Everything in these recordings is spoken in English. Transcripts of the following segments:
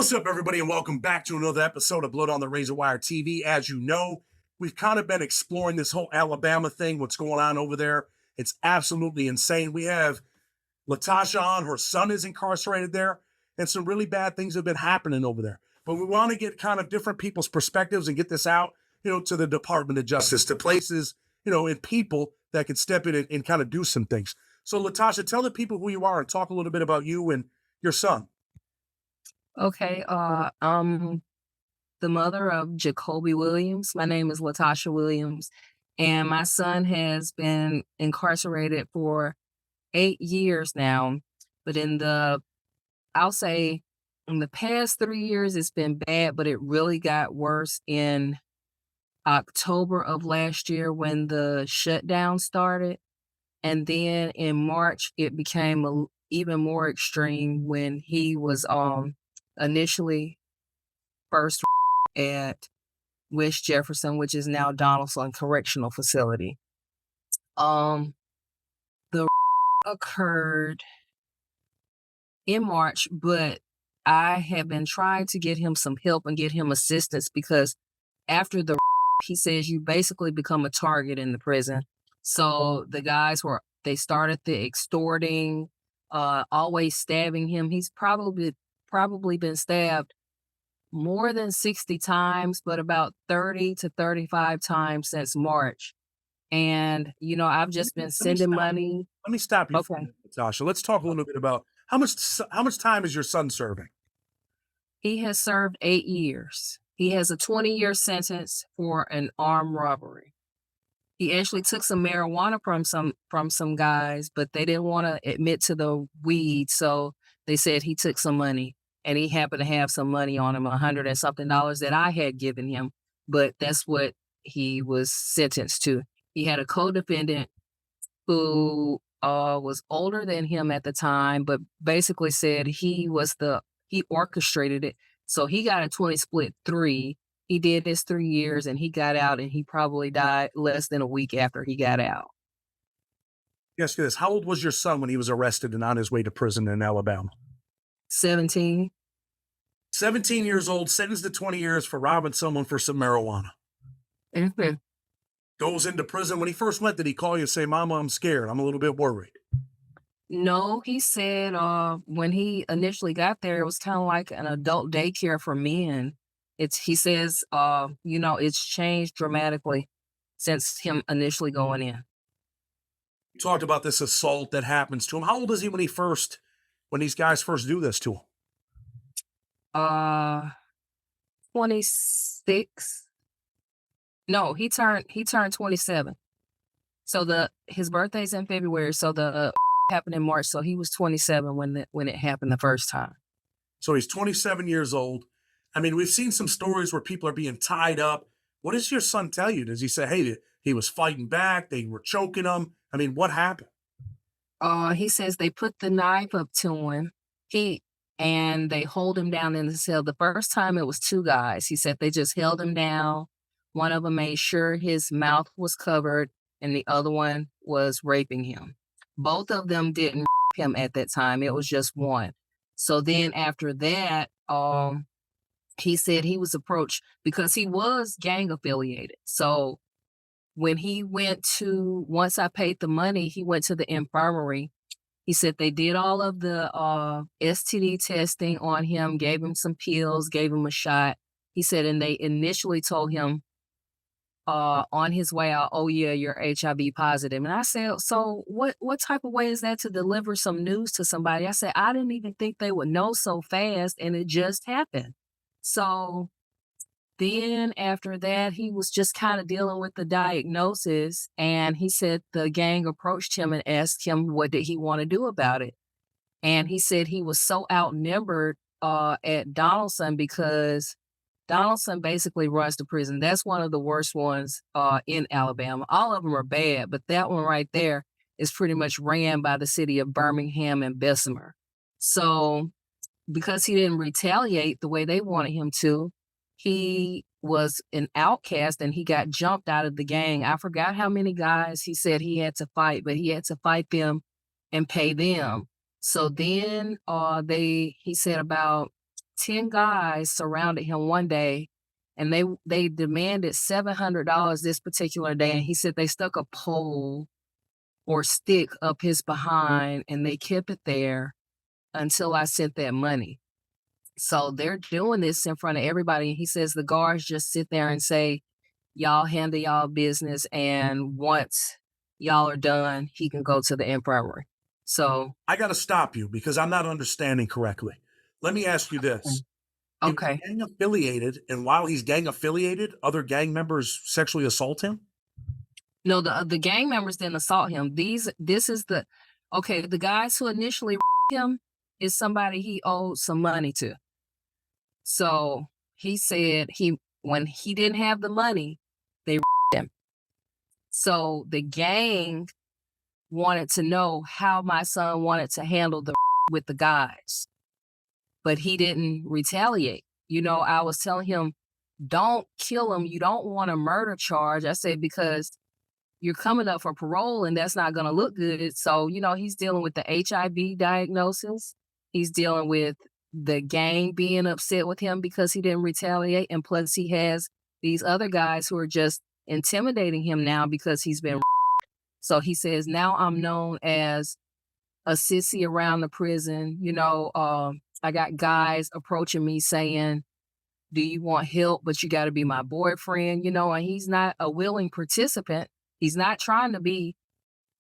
What's up, everybody, and welcome back to another episode of Blood on the Razor Wire TV. As you know, we've kind of been exploring this whole Alabama thing, what's going on over there. It's absolutely insane. We have Latasha on, her son is incarcerated there, and some really bad things have been happening over there. But we want to get kind of different people's perspectives and get this out, to the Department of Justice, to places, and people that can step in and kind of do some things. So, Latasha, tell the people who you are and talk a little bit about you and your son. Okay, I'm the mother of Jacoby Williams. My name is Latasha Williams, and my son has been incarcerated for 8 years now. But I'll say, in the past 3 years, it's been bad, but it really got worse in October of last year when the shutdown started. And then in March, it became even more extreme when he was initially first at West Jefferson, which is now Donaldson Correctional Facility. The occurred in March, but I have been trying to get him some help and get him assistance because after he says you basically become a target in the prison. So the guys they started the extorting, always stabbing him. He's probably been stabbed more than 60 times, but about 30 to 35 times since March. And, I've just been sending money. Let me stop you, Okay. Natasha. Let's talk a little bit about how much time is your son serving? He has served 8 years. He has a 20-year sentence for an armed robbery. He actually took some marijuana from some guys, but they didn't want to admit to the weed, so they said he took some money, and he happened to have some money on him, $100 and something that I had given him, but that's what he was sentenced to. He had a co-defendant who was older than him at the time, but basically said he orchestrated it. So he got a 20 split 3. He did his 3 years and he got out, and he probably died less than a week after he got out. Yes, this. How old was your son when he was arrested and on his way to prison in Alabama? 17. 17 years old, sentenced to 20 years for robbing someone for some marijuana. Mm-hmm. Goes into prison. When he first went, did he call you and say, "Mama, I'm scared. I'm a little bit worried"? No, he said when he initially got there, it was kind of like an adult daycare for men. He says, it's changed dramatically since him initially going in. You talked about this assault that happens to him. How old is he when these guys first do this to him? 26. No, he turned 27. So his birthday's in February. So the happened in March. So he was 27 when it happened the first time. So he's 27 years old. I mean, we've seen some stories where people are being tied up. What does your son tell you? Does he say, "Hey, he was fighting back, they were choking him"? I mean, what happened? He says they put the knife up to him. And they hold him down in the cell. The first time it was 2 guys. He said they just held him down. One of them made sure his mouth was covered, and the other one was raping him. Both of them didn't rape him at that time. It was just one. So then after that, he said he was approached because he was gang affiliated. So when once I paid the money, he went to the infirmary. He said they did all of the STD testing on him, gave him some pills, gave him a shot. He said, and they initially told him on his way out, "Oh yeah, you're HIV positive." And I said, "So what type of way is that to deliver some news to somebody?" I said, "I didn't even think they would know so fast, and it just happened." So then after that, he was just kind of dealing with the diagnosis, and he said the gang approached him and asked him what did he want to do about it. And he said he was so outnumbered at Donaldson because Donaldson basically runs the prison. That's one of the worst ones in Alabama. All of them are bad, but that one right there is pretty much ran by the city of Birmingham and Bessemer. So because he didn't retaliate the way they wanted him to, he was an outcast and he got jumped out of the gang. I forgot how many guys he said he had to fight, but he had to fight them and pay them. So then he said about 10 guys surrounded him one day, and they demanded $700 this particular day, and he said they stuck a pole or stick up his behind, and they kept it there until I sent that money. So they're doing this in front of everybody, and he says the guards just sit there and say, "Y'all handle y'all business, and once y'all are done, he can go to the infirmary." So I got to stop you because I'm not understanding correctly. Let me ask you this. He was okay. gang affiliated, and while he's gang affiliated, other gang members sexually assault him? No, the gang members didn't assault him. This is the okay, the guys who initially him is somebody he owed some money to. So he said when he didn't have the money, they him. So the gang wanted to know how my son wanted to handle the with the guys, but he didn't retaliate. I was telling him, don't kill him. You don't want a murder charge. I said, because you're coming up for parole and that's not going to look good. So, he's dealing with the HIV diagnosis. He's dealing with the gang being upset with him because he didn't retaliate. And plus, he has these other guys who are just intimidating him now because he's been. So he says, now I'm known as a sissy around the prison. I got guys approaching me saying, do you want help? But you got to be my boyfriend, and he's not a willing participant. He's not trying to be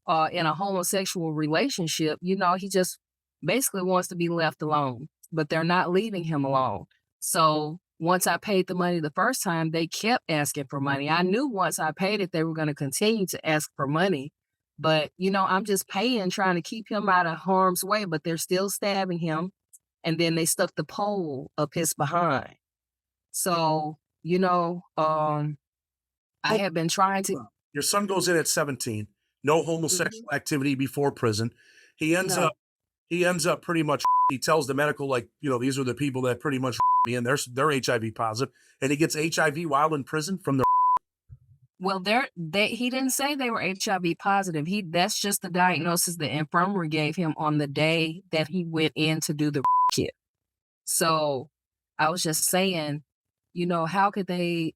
in a homosexual relationship. He just basically wants to be left alone, but they're not leaving him alone. So once I paid the money the first time, they kept asking for money. I knew once I paid it, they were going to continue to ask for money. But, I'm just paying, trying to keep him out of harm's way, but they're still stabbing him. And then they stuck the pole up his behind. So, I have been trying to. Your son goes in at 17, no homosexual activity before prison. He ends No. up pretty much, he tells the medical, like, these are the people that pretty much me and they're HIV positive, and he gets HIV while in prison from the. Well, he didn't say they were HIV positive. That's just the diagnosis the infirmary gave him on the day that he went in to do the kit. So I was just saying, how could they,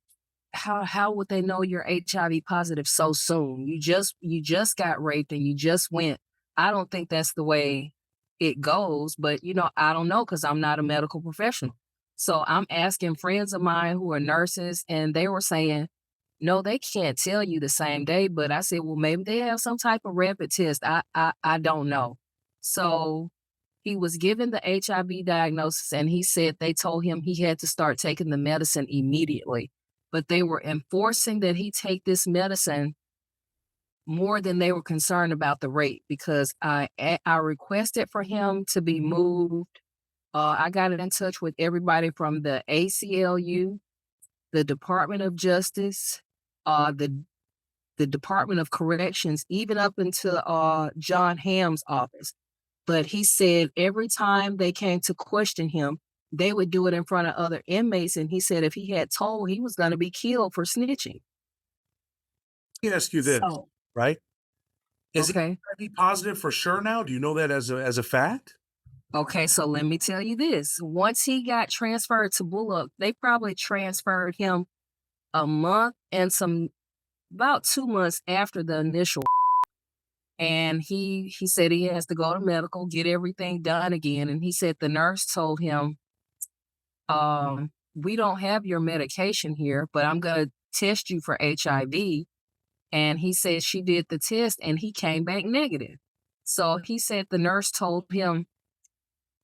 how would they know you're HIV positive so soon? You just got raped and you just went. I don't think that's the way it goes, but I don't know because I'm not a medical professional. So I'm asking friends of mine who are nurses, and they were saying, no, they can't tell you the same day. But I said, well, maybe they have some type of rapid test. I don't know. So he was given the HIV diagnosis, and he said they told him he had to start taking the medicine immediately. But they were enforcing that he take this medicine more than they were concerned about the rape, because I requested for him to be moved. I got in touch with everybody from the ACLU, the Department of Justice, the Department of Corrections, even up into John Hamm's office. But he said every time they came to question him, they would do it in front of other inmates. And he said if he had told, he was going to be killed for snitching. Let me ask you this, So, right? Is okay. he HIV positive for sure now? Do you know that as a fact? Okay, so let me tell you this. Once he got transferred to Bullock, they probably transferred him a month and about 2 months after the initial. And he said he has to go to medical, get everything done again. And he said the nurse told him, we don't have your medication here, but I'm going to test you for HIV. And he said she did the test and he came back negative. So he said the nurse told him,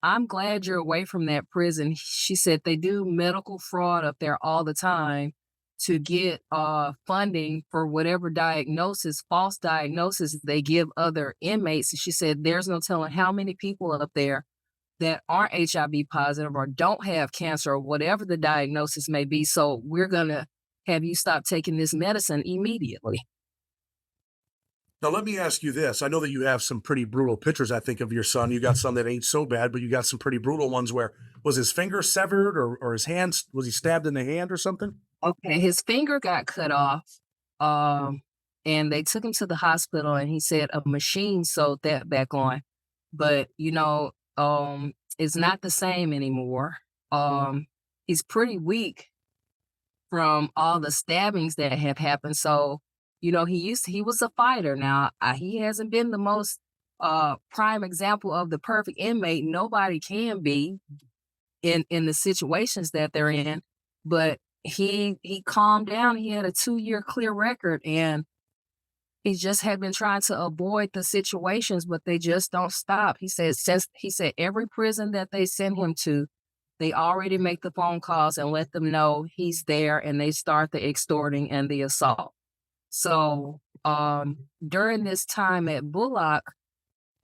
I'm glad you're away from that prison. She said they do medical fraud up there all the time to get funding for whatever false diagnosis they give other inmates. And she said there's no telling how many people up there that aren't HIV positive or don't have cancer or whatever the diagnosis may be. So we're going to have you stop taking this medicine immediately. Now, let me ask you this. I know that you have some pretty brutal pictures, I think, of your son. You got some that ain't so bad, but you got some pretty brutal ones where was his finger severed or his hand, was he stabbed in the hand or something? Okay, his finger got cut off, and they took him to the hospital, and he said a machine sewed that back on. But, it's not the same anymore. um, he's pretty weak from all the stabbings that have happened. So, he was a fighter. Now, he hasn't been the most prime example of the perfect inmate. Nobody can be in the situations that they're in, but he calmed down. He had a 2-year clear record, and he just had been trying to avoid the situations, but they just don't stop. He said every prison that they send him to, they already make the phone calls and let them know he's there, and they start the extorting and the assault. So, during this time at Bullock,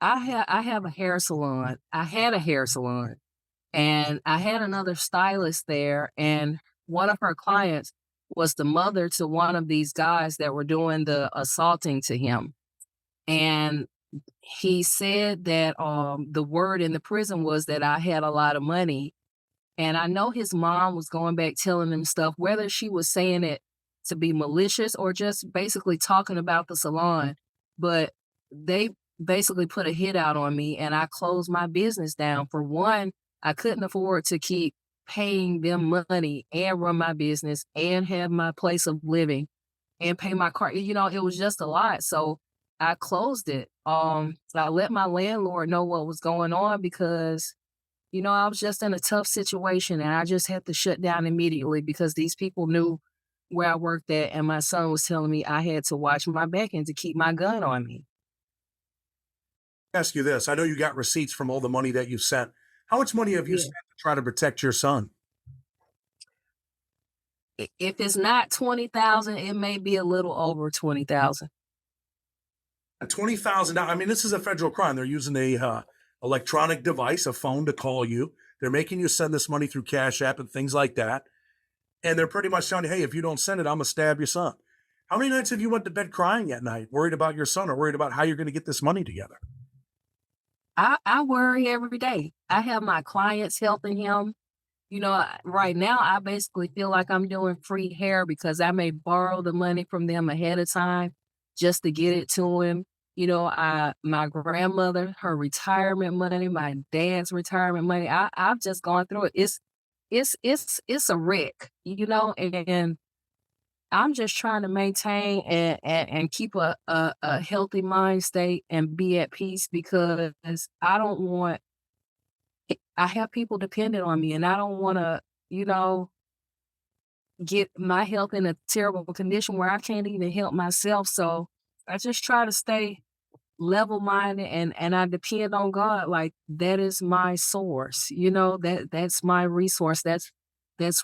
I have a hair salon. I had a hair salon, and I had another stylist there, and one of her clients was the mother to one of these guys that were doing the assaulting to him. And he said that the word in the prison was that I had a lot of money. And I know his mom was going back telling him stuff, whether she was saying it to be malicious or just basically talking about the salon. But they basically put a hit out on me, and I closed my business down. For one, I couldn't afford to keep paying them money and run my business and have my place of living and pay my car. It was just a lot. So I closed it. I let my landlord know what was going on because I was just in a tough situation, and I just had to shut down immediately because these people knew where I worked at, and my son was telling me I had to watch my back and to keep my gun on me. Ask you this. I know you got receipts from all the money that you sent. How much money have you Yeah. spent to try to protect your son? If it's not 20,000, it may be a little over 20,000. A $20,000. I mean, this is a federal crime. They're using a electronic device, a phone, to call you. They're making you send this money through Cashapp and things like that. And they're pretty much telling you, hey, if you don't send it, I'm gonna stab your son. How many nights have you went to bed crying at night, worried about your son or worried about how you're going to get this money together? I worry every day. I have my clients helping him. Right now, I basically feel like I'm doing free hair because I may borrow the money from them ahead of time just to get it to him. My grandmother, her retirement money, my dad's retirement money. I've just gone through it. It's a wreck, and I'm just trying to maintain and keep a healthy mind state and be at peace because I don't want I have people dependent on me, and I don't wanna, you know, get my health in a terrible condition where I can't even help myself, so I just try to stay level-minded, and I depend on God, like, that is my source, that's my resource, that's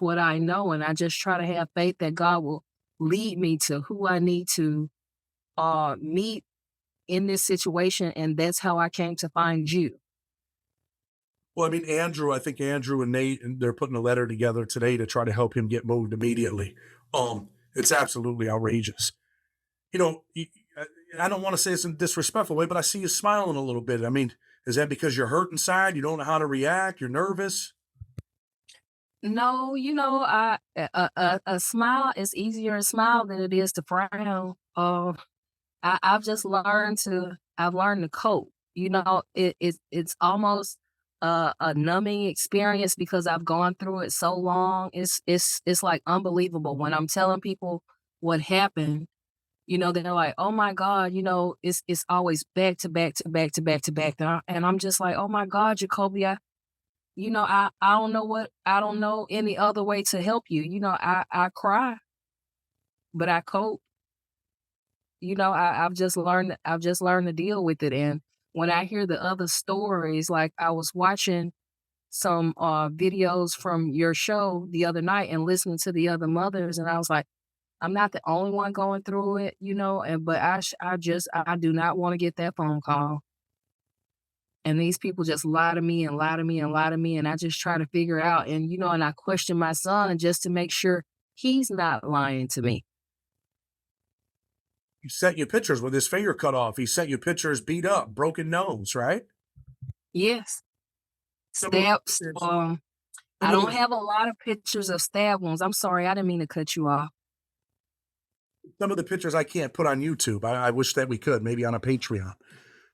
what I know, and I just try to have faith that God will lead me to who I need to, meet in this situation, and that's how I came to find you. Well, I mean, I think Andrew and Nate, and they're putting a letter together today to try to help him get moved immediately. It's absolutely outrageous. You know, I don't want to say this in a disrespectful way, but I see you smiling a little bit. I mean, is that because you're hurt inside? You don't know how to react? You're nervous? No, a smile is easier to smile than it is to frown. I've learned to cope. It's almost a numbing experience because I've gone through it so long. It's like unbelievable when I'm telling people what happened. They're like, "Oh my God," it's always back to back to back to back to back, and I'm just like, "Oh my God, Jacoby, I don't know any other way to help you." I cry, but I cope. I've just learned to deal with it, and when I hear the other stories, like I was watching some, videos from your show the other night and listening to the other mothers, and I was like, "I'm not the only one going through it," and but I do not wanna get that phone call, and these people just lie to me and lie to me and lie to me, and I just try to figure out and I question my son just to make sure he's not lying to me. He sent you pictures with his finger cut off. He sent you pictures beat up, broken nose, right? Yes. Some of the Stabs, pictures, I some of don't the, have a lot of pictures of stab wounds. I'm sorry, I didn't mean to cut you off. some of the pictures I can't put on YouTube. I wish that we could, maybe on a Patreon.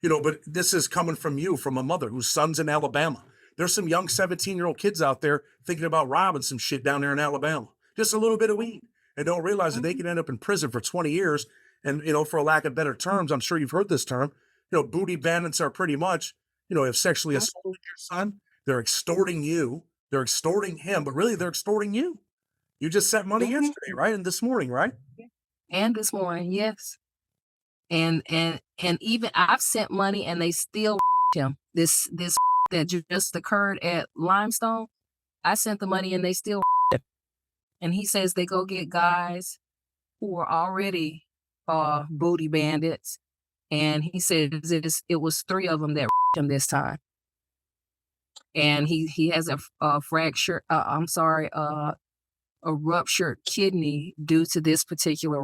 But this is coming from you, from a mother whose son's in Alabama. There's some young 17-year-old kids out there thinking about robbing some shit down there in Alabama. Just a little bit of weed. And don't realize that they Mhm. can end up in prison for 20 years. And, for a lack of better terms, I'm sure you've heard this term, booty bandits are pretty much, have sexually assaulted your son. They're extorting you. They're extorting him, but really they're extorting you. You just sent money Mhm. yesterday, right? And this morning, right? And this morning, yes. And even I've sent money and they still him. This that just occurred at Limestone, I sent the money and they still him. And he says they go get guys who are already booty bandits. And he says it was 3 of them that him this time. And he has a fracture. I'm sorry, a ruptured kidney due to this particular,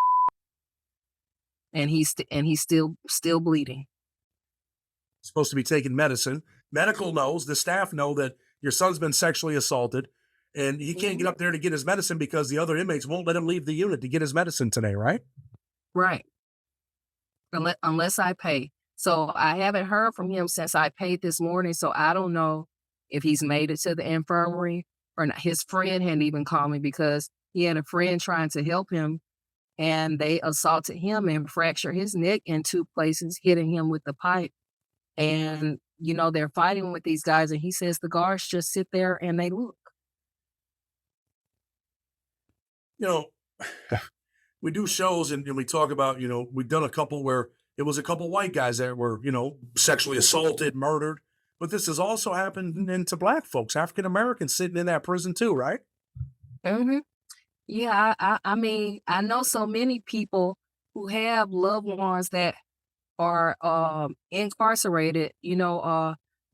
and he's still bleeding. Supposed to be taking medicine. Medical knows, the staff know that your son's been sexually assaulted and he can't get Mhm. up there to get his medicine because the other inmates won't let him leave the unit to get his medicine today, right? Right. Unless I pay. So I haven't heard from him since I paid this morning. So I don't know if he's made it to the infirmary or not. His friend hadn't even called me because he had a friend trying to help him and they assaulted him and fractured his neck in 2 places, hitting him with the pipe. And, they're fighting with these guys. And he says the guards just sit there and they look. You know, we do shows and we talk about, we've done a couple where it was a couple white guys that were, sexually assaulted, murdered. But this has also happened into black folks, African Americans sitting in that prison too, right? Mhm. Yeah, I mean, I know so many people who have loved ones that are, incarcerated.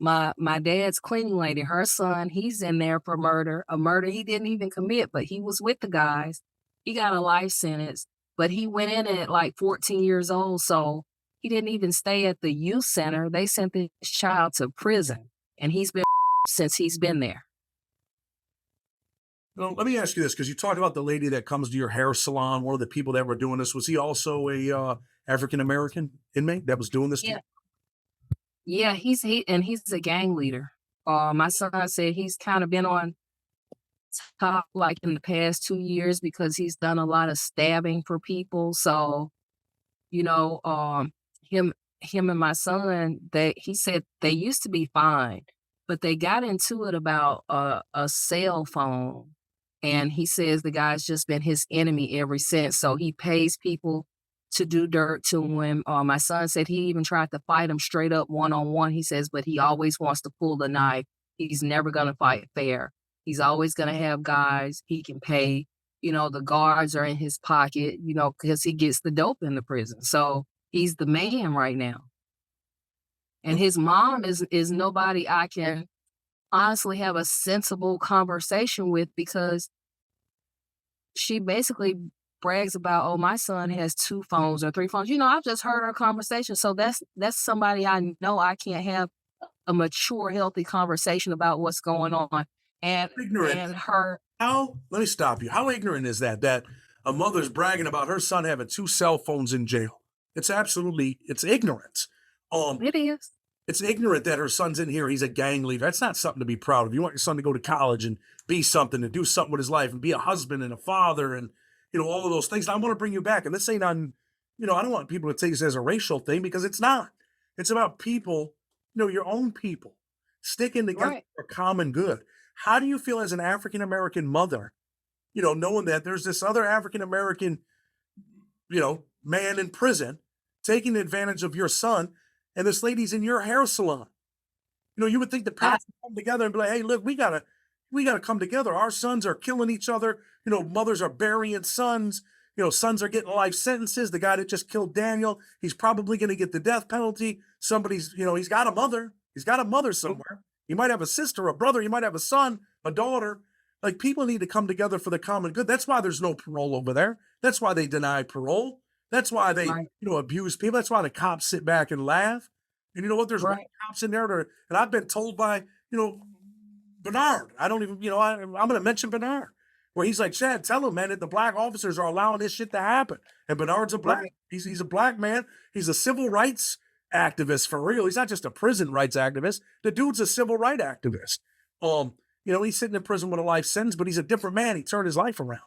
My dad's cleaning lady, her son, he's in there for murder, a murder he didn't even commit, but he was with the guys. He got a life sentence, but he went in at, like, 14 years old, so he didn't even stay at the youth center. They sent this child to prison, and he's been since he's been there. Let me ask you this, because you talked about the lady that comes to your hair salon. One of the people that were doing this, was he also a African American inmate that was doing this to you? Yeah. Yeah, he's a gang leader. My son said he's kinda been on top, like, in the past 2 years because he's done a lot of stabbing for people, so, you know, um, him him and my son, he said they used to be fine, but they got into it about a cell phone, and he says the guy's just been his enemy ever since, so he pays people to do dirt to him. My son said he even tried to fight him straight up one-on-one, he says, but he always wants to pull the knife. He's never gonna fight fair. He's always gonna have guys he can pay. The guards are in his pocket, because he gets the dope in the prison. So he's the man right now. And his mom is nobody I can honestly have a sensible conversation with because she basically brags about, "Oh, my son has 2 phones or 3 phones." I've just heard her conversation. So that's somebody I know I can't have a mature, healthy conversation about what's going on. And Ignorant. and her Let me stop you. How ignorant is that? That a mother's bragging about her son having 2 cell phones in jail. It's ignorance. Um, It is. it's ignorant that her son's in here. He's a gang leader. That's not something to be proud of. You want your son to go to college and be something and do something with his life and be a husband and a father and, all of those things. And I want to bring you back. And this ain't on, I don't want people to take this as a racial thing because it's not. It's about people, your own people sticking together Right. for common good. How do you feel as an African American mother, knowing that there's this other African American, man in prison taking advantage of your son and this lady's in your hair salon? You would think the I parents would come together and be like, "Hey, look, we gotta come together. Our sons are killing each other. Mothers are burying sons. Sons are getting life sentences. The guy that just killed Daniel, he's probably going to get the death penalty. Somebody's, he's got a mother. He's got a mother somewhere. He might have a sister, a brother. He might have a son, a daughter. Like people need to come together for the common good. That's why there's no parole over there. That's why they deny parole. That's why they, Right. abuse people. That's why the cops sit back and laugh. And you know what? There's white Right. cops in there, and I've been told by, Bernard. I don't even, I'm going to mention Bernard, where he's like, "Chad, tell him, man, that the black officers are allowing this shit to happen." And Bernard's a black, Right. he's a black man. He's a civil rights activist for real. He's not just a prison rights activist. The dude's a civil rights activist. He's sitting in prison with a life sentence, but he's a different man. He turned his life around.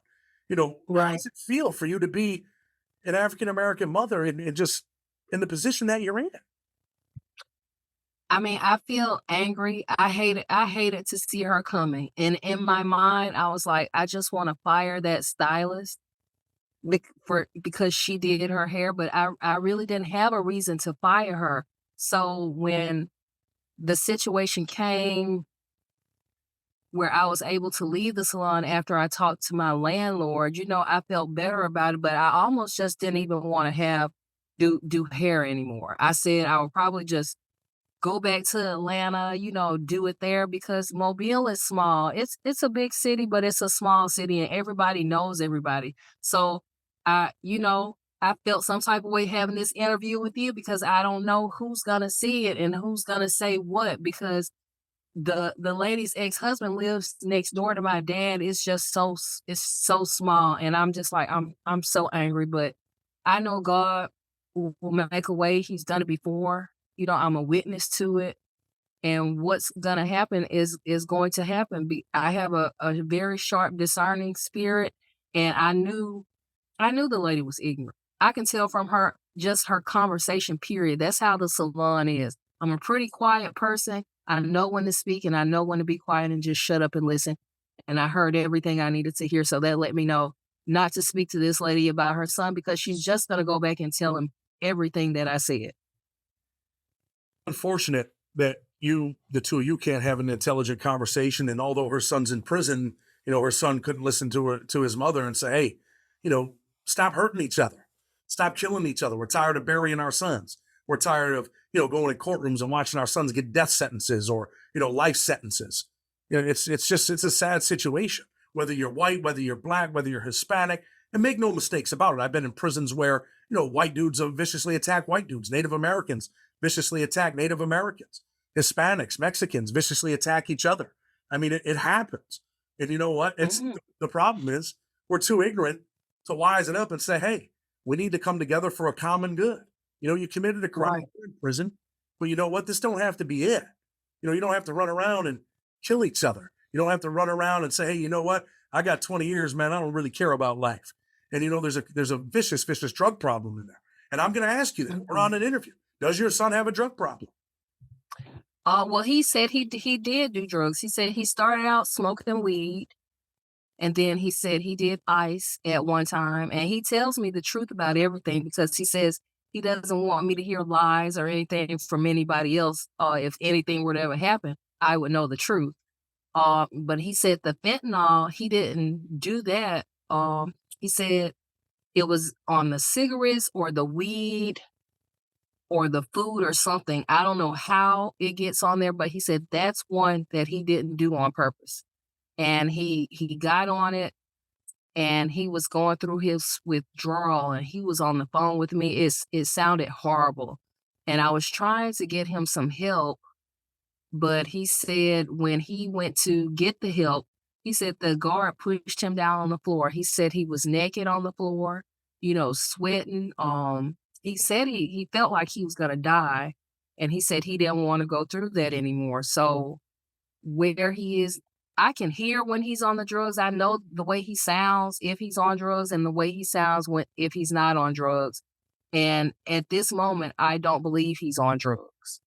How Right. does it feel for you to be an African American mother and just in the position that you're in? I mean, I feel angry. I hated to see her coming. And in my mind, I was like, I just want to fire that stylist because she did her hair, but I really didn't have a reason to fire her. So when the situation came where I was able to leave the salon after I talked to my landlord, I felt better about it, but I almost just didn't even want to do hair anymore. I said I would probably just go back to Atlanta, do it there because Mobile is small. It's a big city, but it's a small city and everybody knows everybody. So I felt some type of way having this interview with you because I don't know who's gonna see it and who's gonna say what because the lady's ex-husband lives next door to my dad. It's so small. And I'm just like, I'm so angry, but I know God will make a way. He's done it before. I'm a witness to it. And what's gonna happen is going to happen. I have a very sharp discerning spirit, and I knew the lady was ignorant. I can tell from her conversation, period. That's how the salon is. I'm a pretty quiet person. I know when to speak and I know when to be quiet and just shut up and listen. And I heard everything I needed to hear. So that let me know not to speak to this lady about her son because she's just going to go back and tell him everything that I said. Unfortunate that the two of you can't have an intelligent conversation. And although her son's in prison, her son couldn't listen to his mother and say, hey, you know, stop hurting each other. Stop killing each other. We're tired of burying our sons. We're tired of, going in courtrooms and watching our sons get death sentences or, life sentences. It's a sad situation. Whether you're white, whether you're black, whether you're Hispanic, and make no mistakes about it. I've been in prisons where, white dudes have viciously attack white dudes, Native Americans viciously attack Native Americans, Hispanics, Mexicans viciously attack each other. I mean, it happens. And you know what? Mhm. The problem is we're too ignorant to wise it up and say, hey, we need to come together for a common good. You committed a crime Right. you're in prison, but you know what? This don't have to be it. You don't have to run around and kill each other. You don't have to run around and say, hey, you know what? I got 20 years, man. I don't really care about life. And there's a vicious, vicious drug problem in there. And I'm going to ask you that. We're Mhm. on an interview. Does your son have a drug problem? Well, he said he did do drugs. He said he started out smoking weed, and then he said he did ice at one time, and he tells me the truth about everything because he says he doesn't want me to hear lies or anything from anybody else. If anything were to ever happen, I would know the truth. But he said the fentanyl, he didn't do that. He said it was on the cigarettes or the weed or the food or something. I don't know how it gets on there, but he said that's one that he didn't do on purpose. And he got on it and he was going through his withdrawal and he was on the phone with me. It sounded horrible. And I was trying to get him some help, but he said when he went to get the help, he said the guard pushed him down on the floor. He said he was naked on the floor, sweating. He said he felt like he was gonna die, and he said he didn't want to go through that anymore. So where he is, I can hear when he's on the drugs. I know the way he sounds if he's on drugs, and the way he sounds when if he's not on drugs. And at this moment, I don't believe he's on drugs.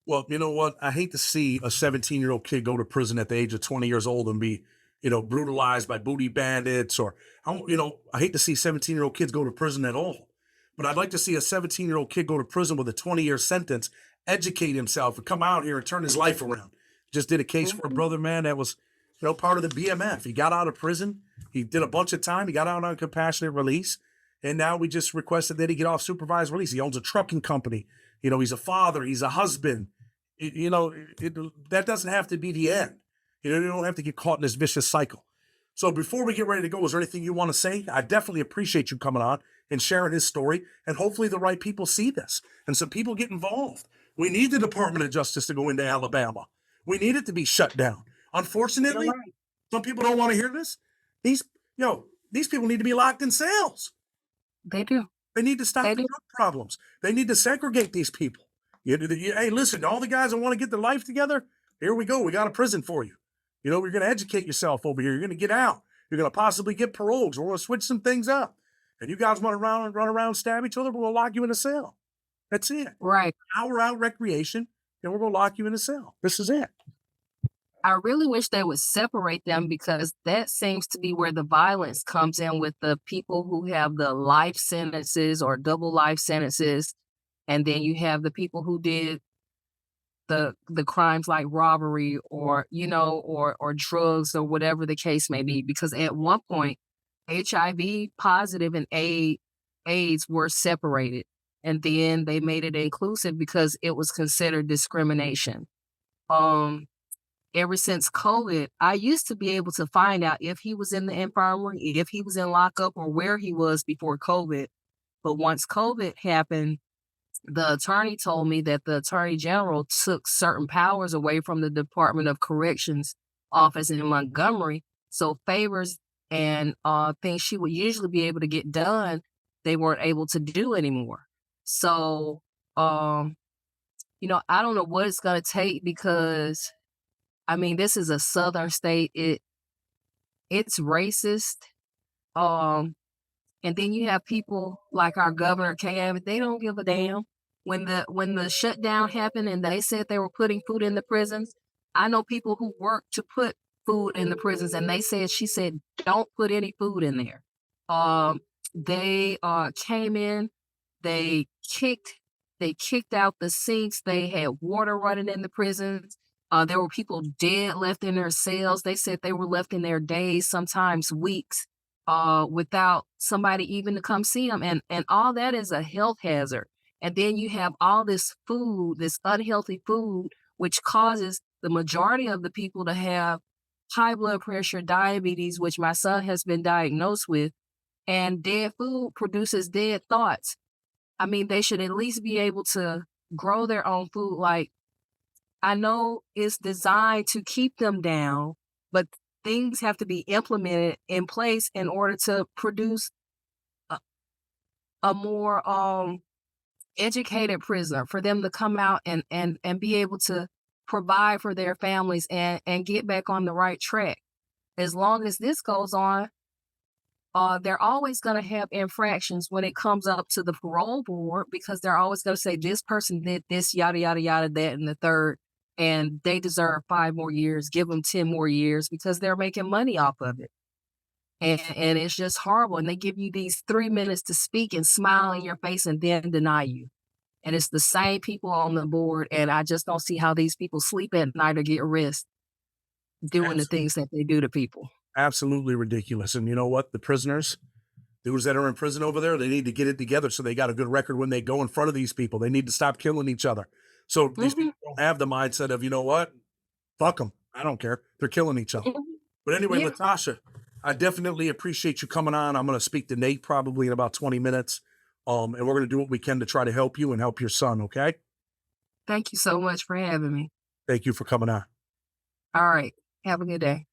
Well, you know what? I hate to see a 17-year-old kid go to prison at the age of 20 years old and be, brutalized by booty bandits or, I hate to see 17-year-old kids go to prison at all. But I'd like to see a 17-year-old kid go to prison with a 20-year sentence, educate himself and come out here and turn his life around. Just did a case for a Mhm. brother, man, that was, part of the BMF. He got out of prison. He did a bunch of time. He got out on compassionate release. And now we just requested that he get off supervised release. He owns a trucking company. He's a father. He's a husband. That doesn't have to be the end. You don't have to get caught in this vicious cycle. So before we get ready to go, is there anything you want to say? I definitely appreciate you coming on and sharing his story. And hopefully the right people see this and some people get involved. We need the Department of Justice to go into Alabama. We need it to be shut down. You're Unfortunately, right. some people don't want to hear this. These, these people need to be locked in cells. They do. They need to stop They the do. drug problems. They need to segregate these people. Hey, listen, all the guys that want to get their life together, Here we go. We got a prison for you. You know, you're going to educate yourself over here. You're going to get out. You're going to possibly get parole. We're going to switch some things up. And you guys want to run around, stab each other, we're going to lock you in a cell. That's it. Right. Hour out recreation, and we're going to lock you in a cell. This is it. I really wish they would separate them, because that seems to be where the violence comes in, with the people who have the life sentences or double life sentences. And then you have the people who did the crimes like robbery, or, you know, or drugs, or whatever the case may be. Because at one point, HIV positive and AIDS were separated. And then they made it inclusive because it was considered discrimination. Ever since COVID, I used to be able to find out if he was in the infirmary, if he was in lockup, or where he was before COVID. But once COVID happened, the attorney told me that the attorney general took certain powers away from the Department of Corrections office in Montgomery. So favors and things she would usually be able to get done, they weren't able to do anymore. So, you know, I don't know what it's going to take, because I mean, this is a southern state. It's racist. And then you have people like our governor, Cam, they don't give a damn. When the shutdown happened and they said they were putting food in the prisons, I know people who work to put food in the prisons, and she said, don't put any food in there. They came in, they kicked out the sinks, they had water running in the prisons. There were people dead left in their cells. They said they were left in there days, sometimes weeks, without somebody even to come see them. And all that is a health hazard. And then you have all this food, this unhealthy food, which causes the majority of the people to have high blood pressure, diabetes, which my son has been diagnosed with. And dead food produces dead thoughts. I mean, they should at least be able to grow their own food. Like, I know it's designed to keep them down, but things have to be implemented in place in order to produce a more educated prisoner, for them to come out and be able to provide for their families and get back on the right track. As long as this goes on, they're always going to have infractions when it comes up to the parole board, because they're always going to say this person did this, yada, yada, yada, that, and the third, and they deserve 5 more years, give them 10 more years, because they're making money off of it. And it's just horrible. And they give you these 3 minutes to speak and smile in your face and then deny you. And it's the same people on the board. And I just don't see how these people sleep at night or get rest doing the things that they do to people. Absolutely ridiculous. And you know what? The prisoners, those that are in prison over there, they need to get it together so they got a good record when they go in front of these people. They need to stop killing each other. So these people don't have the mindset of, you know what? Fuck them. I don't care. They're killing each other. But anyway, Yeah. Latasha, I definitely appreciate you coming on. I'm going to speak to Nate probably in about 20 minutes. And we're going to do what we can to try to help you and help your son, okay? Thank you so much for having me. Thank you for coming on. All right. Have a good day.